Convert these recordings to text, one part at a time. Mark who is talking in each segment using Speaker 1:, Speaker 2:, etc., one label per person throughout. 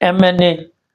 Speaker 1: MNA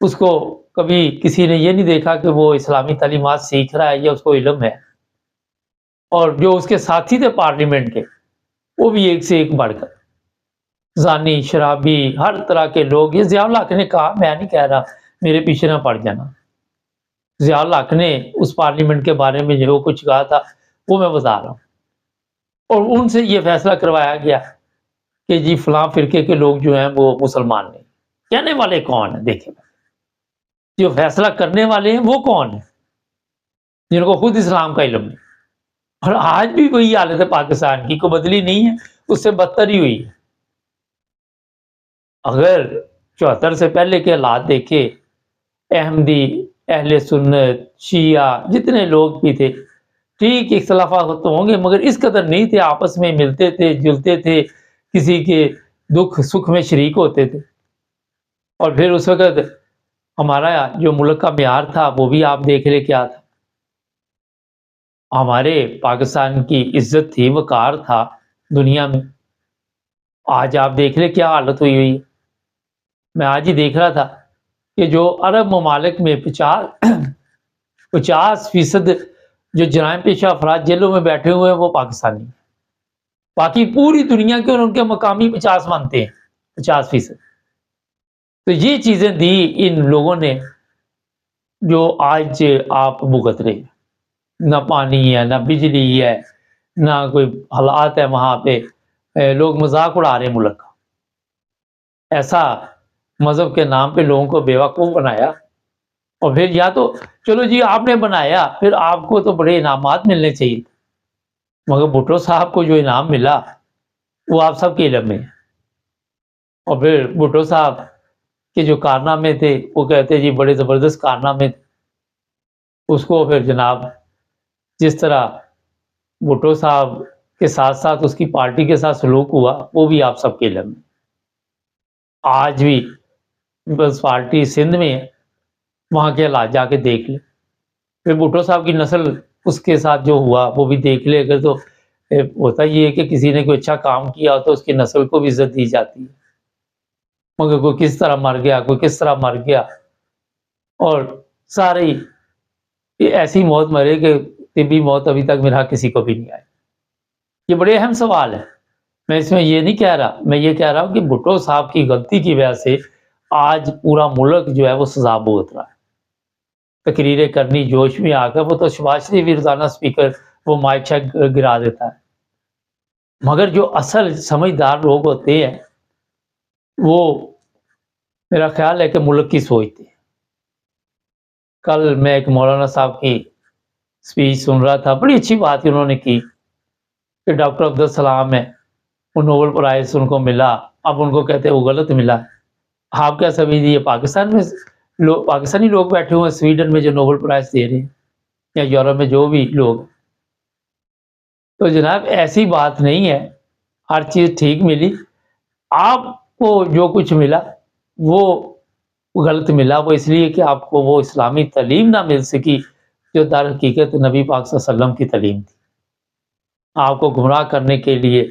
Speaker 1: اس کو کبھی کسی نے یہ نہیں دیکھا کہ وہ اسلامی تعلیمات سیکھ رہا ہے یا اس کو علم ہے، اور جو اس کے ساتھی تھے پارلیمنٹ کے، وہ بھی ایک سے ایک بڑھ کر زانی، شرابی، ہر طرح کے لوگ۔ یہ ضیاء الحق نے کہا، میں نہیں کہہ رہا، میرے پیچھے نہ پڑ جانا۔ ضیاء الحق نے اس پارلیمنٹ کے بارے میں جو کچھ کہا تھا وہ میں بتا رہا ہوں، اور ان سے یہ فیصلہ کروایا گیا کہ جی فلاں فرقے کے لوگ جو ہیں وہ مسلمان نہیں۔ کہنے والے کون ہیں؟ دیکھیں، جو فیصلہ کرنے والے ہیں وہ کون ہیں؟ جن کو خود اسلام کا علم نہیں۔ اور آج بھی وہی حالت ہے پاکستان کی، کوئی بدلی نہیں ہے، اس سے بدتر ہی ہوئی ہے۔ اگر 74 سے پہلے کے حالات دیکھے، احمدی، اہل سنت، شیعہ، جتنے لوگ بھی تھے، ٹھیک اختلافات تو ہوں گے مگر اس قدر نہیں تھے، آپس میں ملتے تھے، جلتے تھے، کسی کے دکھ سکھ میں شریک ہوتے تھے۔ اور پھر اس وقت ہمارا جو ملک کا معیار تھا وہ بھی آپ دیکھ لے کیا تھا۔ ہمارے پاکستان کی عزت تھی، وقار تھا دنیا میں۔ آج آپ دیکھ لے کیا حالت ہوئی ہوئی ہے۔ میں آج ہی دیکھ رہا تھا کہ جو عرب ممالک میں 50% جو جرائم پیشہ افراد جیلوں میں بیٹھے ہوئے ہیں وہ پاکستانی ہیں۔ باقی پوری دنیا کے اور ان کے مقامی 50 مانتے ہیں، 50%۔ تو یہ چیزیں دی ان لوگوں نے جو آج آپ بھگت رہے ہیں۔ نہ پانی ہے، نہ بجلی ہے، نہ کوئی حالات ہے وہاں پہ، لوگ مذاق اڑا رہے ہیں ملک کا۔ ایسا مذہب کے نام پہ لوگوں کو بیوقوف بنایا، اور پھر یا تو چلو جی آپ نے بنایا، پھر آپ کو تو بڑے انعامات ملنے چاہیے، مگر بھٹو صاحب کو جو انعام ملا وہ آپ سب کے علم میں ہے۔ اور پھر بھٹو صاحب کے جو کارنامے تھے وہ کہتے جی بڑے زبردست کارنامے تھے، اس کو پھر جناب جس طرح بھٹو صاحب کے ساتھ ساتھ اس کی پارٹی کے ساتھ سلوک ہوا وہ بھی آپ سب کے علم میں۔ آج بھی بس پارٹی سندھ میں ہے، وہاں کے حالات جا کے دیکھ لیں۔ پھر بھٹو صاحب کی نسل اس کے ساتھ جو ہوا وہ بھی دیکھ لے۔ اگر تو ہوتا یہ ہے کہ کسی نے کوئی اچھا کام کیا تو اس کی نسل کو بھی عزت دی جاتی ہے، مگر کوئی کس طرح مر گیا، کوئی کس طرح مر گیا، اور سارے ایسی موت مرے کہ طبی موت ابھی تک میرا کسی کو بھی نہیں آئی۔ یہ بڑے اہم سوال ہے۔ میں اس میں یہ نہیں کہہ رہا، میں یہ کہہ رہا ہوں کہ بھٹو صاحب کی غلطی کی وجہ سے آج پورا ملک جو ہے وہ سزا بھگت رہا ہے۔ تقریریں کرنی جوش میں آ کر، وہ تو شباز شریف بھی روزانہ اسپیکر وہ مائک شیک گرا دیتا ہے، مگر جو اصل سمجھدار لوگ ہوتے ہیں وہ میرا خیال ہے کہ ملک کی سوچتے ہیں۔ کل میں ایک مولانا صاحب کی اسپیچ سن رہا تھا، بڑی اچھی بات انہوں نے کی کہ ڈاکٹر عبدالسلام ہے، وہ نوبل پرائز ان کو ملا، اب ان کو کہتے ہیں وہ غلط ملا۔ آپ کیا سمجھیے پاکستان میں پاکستانی لوگ بیٹھے ہوئے ہیں سویڈن میں جو نوبل پرائز دے رہے ہیں، یا یورپ میں جو بھی لوگ، تو جناب ایسی بات نہیں ہے، ہر چیز ٹھیک ملی، آپ کو جو کچھ ملا وہ غلط ملا، وہ اس لیے کہ آپ کو وہ اسلامی تعلیم نہ مل سکی جو در حقیقت نبی پاک صلی اللہ علیہ وسلم کی تعلیم تھی۔ آپ کو گمراہ کرنے کے لیے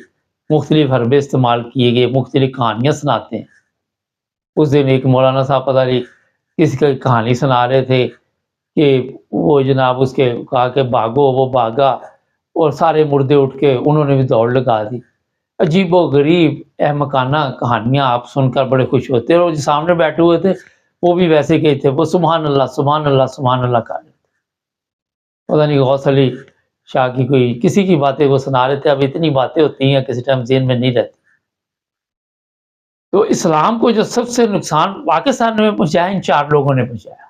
Speaker 1: مختلف حربے استعمال کیے گئے، مختلف کہانیاں سناتے ہیں۔ اس دن ایک مولانا صاحب پتہ نہیں کس کی کہانی سنا رہے تھے کہ وہ جناب اس کے کہا کہ بھاگو، وہ بھاگا اور سارے مردے اٹھ کے انہوں نے بھی دوڑ لگا دی۔ عجیب و غریب احمقانہ کہانیاں آپ سن کر بڑے خوش ہوتے ہیں، اور جو سامنے بیٹھے ہوئے تھے وہ بھی ویسے کہ تھے، وہ سبحان اللہ سبحان اللہ سبحان اللہ کہہ رہے تھے۔ پتہ نہیں غوث علی شاہ کی کوئی کسی کی باتیں وہ سنا رہے تھے۔ اب اتنی باتیں ہوتی ہیں کسی ٹائم ذہن میں نہیں رہتی۔ تو اسلام کو جو سب سے نقصان پاکستان میں پہنچایا ان 4 لوگوں نے پہنچایا،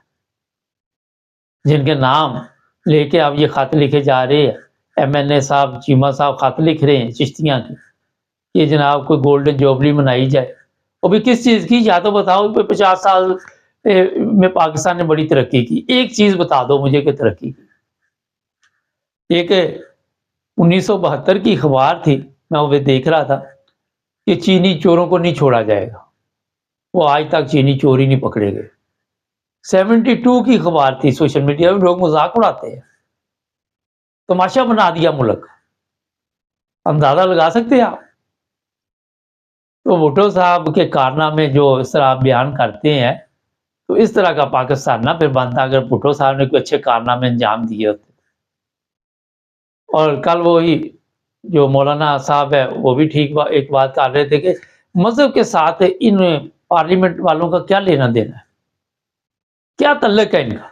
Speaker 1: جن کے نام لے کے اب یہ خط لکھے جا رہے ہیں۔ ایم این اے صاحب، چیمہ صاحب خط لکھ رہے ہیں چشتیاں کی کہ جناب کوئی گولڈن جوبلی منائی جائے۔ اور بھی کس چیز کی؟ یا تو بتاؤ 50 سال میں پاکستان نے بڑی ترقی کی، ایک چیز بتا دو مجھے کہ ترقی کی۔ ایک 1972 کی اخبار تھی، میں وہ دیکھ رہا تھا کہ چینی چوروں کو نہیں چھوڑا جائے گا، وہ آج تک چینی چور ہی نہیں پکڑے گئے۔ 72 کی اخبار تھی، سوشل میڈیا میں لوگ مذاق اڑاتے ہیں، تماشا بنا دیا ملک، اندازہ لگا سکتے ہیں آپ؟ تو بھٹو صاحب کے کارنامے جو اس طرح بیان کرتے ہیں تو اس طرح کا پاکستان نہ پھر بنتا اگر بھٹو صاحب نے کوئی اچھے کارنامے انجام دیے ہوتے۔ اور کل وہی جو مولانا صاحب ہے وہ بھی ٹھیک ایک بات کر رہے تھے کہ مذہب کے ساتھ ان پارلیمنٹ والوں کا کیا لینا دینا ہے، کیا تعلق ہے ان کا؟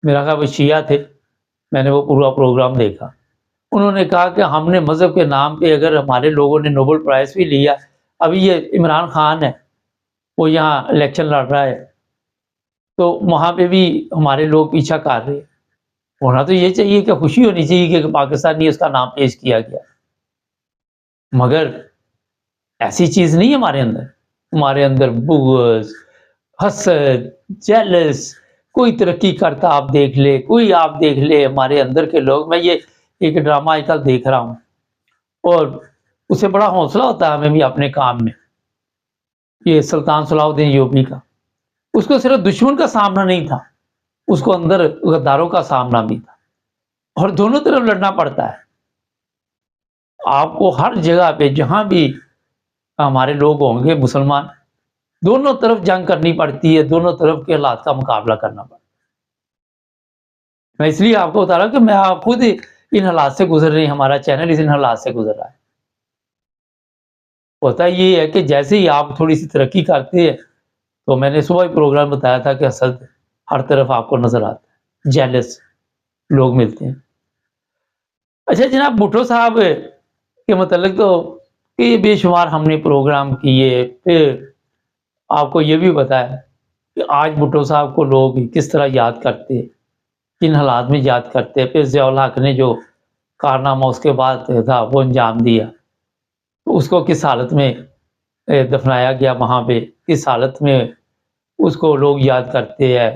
Speaker 1: میرا خیال وہ شیعہ تھے، میں نے وہ پورا پروگرام دیکھا۔ انہوں نے کہا کہ ہم نے مذہب کے نام پہ اگر ہمارے لوگوں نے نوبل پرائز بھی لیا، ابھی یہ عمران خان ہے وہ یہاں الیکشن لڑ رہا ہے تو وہاں پہ بھی ہمارے لوگ پیچھا کر رہے، ہونا تو یہ چاہیے کہ خوشی ہونی چاہیے کہ پاکستانی اس کا نام پیش کیا گیا، مگر ایسی چیز نہیں ہمارے اندر بغض، حسد، جیلس، کوئی ترقی کرتا آپ دیکھ لے، کوئی آپ دیکھ لے ہمارے اندر کے لوگ۔ میں یہ ایک ڈرامہ آج کل دیکھ رہا ہوں اور اسے بڑا حوصلہ ہوتا ہے ہمیں بھی اپنے کام میں، یہ سلطان صلاح الدین ایوبی کا، اس کو صرف دشمن کا سامنا نہیں تھا، اس کو اندر غداروں کا سامنا بھی تھا، اور دونوں طرف لڑنا پڑتا ہے۔ آپ کو ہر جگہ پہ جہاں بھی ہمارے لوگ ہوں گے مسلمان، دونوں طرف جنگ کرنی پڑتی ہے، دونوں طرف کے حالات کا مقابلہ کرنا پڑتا ہے۔ میں اس لیے آپ کو بتا رہا ہوں کہ میں آپ خود ان حالات سے گزر رہی، ہمارا چینل ان حالات سے گزر رہا ہے۔ ہوتا یہ ہے کہ جیسے ہی آپ تھوڑی سی ترقی کرتے ہیں تو میں نے صبح ہی پروگرام بتایا تھا کہ حسد ہر طرف آپ کو نظر آتا ہے، جیلس لوگ ملتے ہیں۔ اچھا جناب، بھٹو صاحب کے متعلق تو کہ بے شمار ہم نے پروگرام کیے، پھر آپ کو یہ بھی بتایا کہ آج بھٹو صاحب کو لوگ کس طرح یاد کرتے، کن حالات میں یاد کرتے، پھر ضیاء الحق نے جو کارنامہ اس کے بعد تھا وہ انجام دیا، تو اس کو کس حالت میں دفنایا گیا، وہاں پہ کس حالت میں اس کو لوگ یاد کرتے ہیں،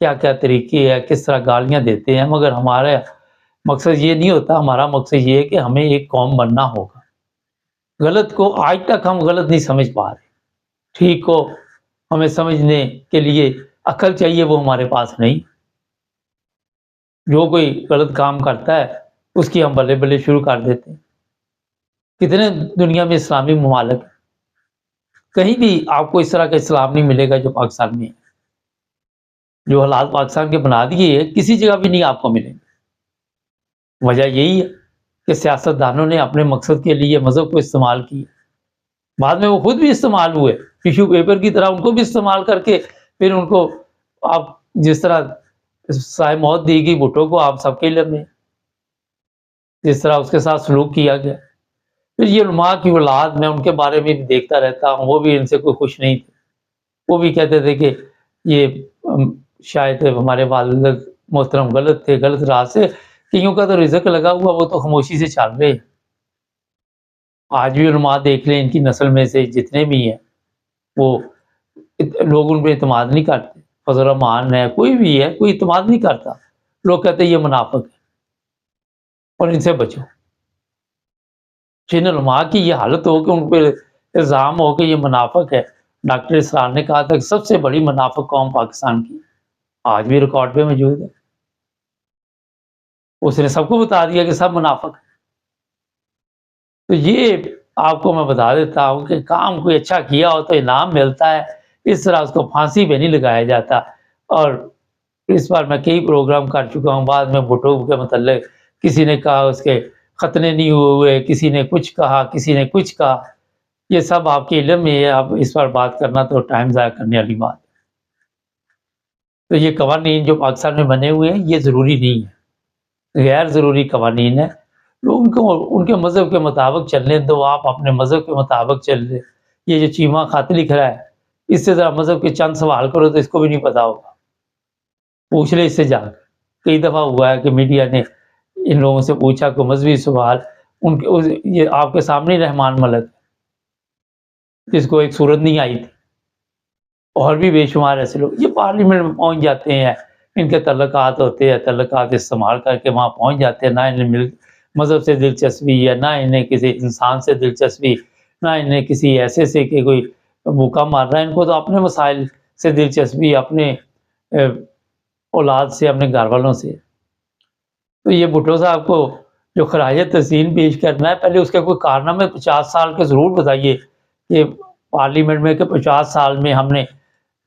Speaker 1: کیا کیا طریقے ہیں، کس طرح گالیاں دیتے ہیں، مگر ہمارا مقصد یہ نہیں ہوتا، ہمارا مقصد یہ ہے کہ ہمیں ایک قوم بننا ہوگا۔ غلط کو آج تک ہم غلط نہیں سمجھ پا رہے، ٹھیک کو ہمیں سمجھنے کے لیے عقل چاہیے، وہ ہمارے پاس نہیں۔ جو کوئی غلط کام کرتا ہے اس کی ہم بلے بلے شروع کر دیتے ہیں۔ کتنے دنیا میں اسلامی ممالک ہیں، کہیں بھی آپ کو اس طرح کا اسلام نہیں ملے گا جو پاکستان میں ہے۔ جو حالات پاکستان کے بنا دیے ہیں کسی جگہ بھی نہیں آپ کو ملیں گے۔ وجہ یہی ہے کہ سیاستدانوں نے اپنے مقصد کے لیے مذہب کو استعمال کیا، بعد میں وہ خود بھی استعمال ہوئے، ٹیشو پیپر کی طرح ان کو بھی استعمال کر کے پھر ان کو آپ جس طرح سائے موت دی گئی بھٹو کو، آپ سب کے علم میں جس طرح اس کے ساتھ سلوک کیا گیا۔ پھر یہ علماء کی اولاد، میں ان کے بارے میں بھی دیکھتا رہتا ہوں، وہ بھی ان سے کوئی خوش نہیں تھے، وہ بھی کہتے تھے کہ یہ شاید ہمارے والد محترم غلط تھے، غلط راہ سے، کئیوں کا تو رزق لگا ہوا، وہ تو خاموشی سے چل رہے ہیں۔ آج بھی علماء دیکھ لیں، ان کی نسل میں سے جتنے بھی ہیں وہ لوگ ان پہ اعتماد نہیں کرتے، فضل الرحمان ہے، کوئی بھی ہے، کوئی اعتماد نہیں کرتا، لوگ کہتے ہیں یہ منافق ہے اور ان سے بچو۔ جن علماء کی یہ حالت ہو کہ ان پہ الزام ہو کہ یہ منافق ہے، ڈاکٹر اسرار نے کہا تھا کہ سب سے بڑی منافق قوم پاکستان کی، آج بھی ریکارڈ پہ موجود ہے، اس نے سب کو بتا دیا کہ سب منافق ہے۔ تو یہ آپ کو میں بتا دیتا ہوں کہ کام کوئی اچھا کیا ہو تو انعام ملتا ہے، اس طرح اس کو پھانسی پہ نہیں لگایا جاتا۔ اور اس بار میں کئی پروگرام کر چکا ہوں، بعد میں بھٹو کے متعلق کسی نے کہا اس کے ختنے نہیں ہوئے، کسی نے کچھ کہا، کسی نے کچھ کہا، یہ سب آپ کے علم میں ہے، اب اس پر بات کرنا تو ٹائم ضائع کرنے والی بات ہے۔ تو یہ قوانین جو پاکستان میں بنے ہوئے ہیں یہ ضروری نہیں ہے، غیر ضروری قوانین ہیں، لوگوں کو ان کے مذہب کے مطابق چلنے دو، آپ اپنے مذہب کے مطابق چل رہے۔ یہ جو چیمہ خط لکھ رہا ہے اس سے ذرا مذہب کے چند سوال کرو تو اس کو بھی نہیں پتا ہوگا، پوچھ لے اس سے جا کے۔ کئی دفعہ ہوا ہے کہ میڈیا نے ان لوگوں سے پوچھا کوئی مذہبی سوال، ان کے یہ آپ کے سامنے رحمان ملک جس کو ایک صورت نہیں آئی تھی، اور بھی بے شمار ایسے لوگ یہ پارلیمنٹ میں پہنچ جاتے ہیں، ان کے تعلقات ہوتے ہیں، تعلقات استعمال کر کے وہاں پہنچ جاتے ہیں، نہ انہیں مذہب سے دلچسپی ہے، نہ انہیں کسی انسان سے دلچسپی، نہ انہیں کسی ایسے سے کہ کوئی بھوکا مار رہا ہے، ان کو تو اپنے مسائل سے دلچسپی، اپنے اولاد سے، اپنے گھر والوں سے۔ تو یہ بھٹو صاحب کو جو خراج تحسین پیش کرنا ہے، پہلے اس کے کوئی کارنامے 50 سال کے ضرور بتائیے کہ پارلیمنٹ میں کہ 50 سال میں ہم نے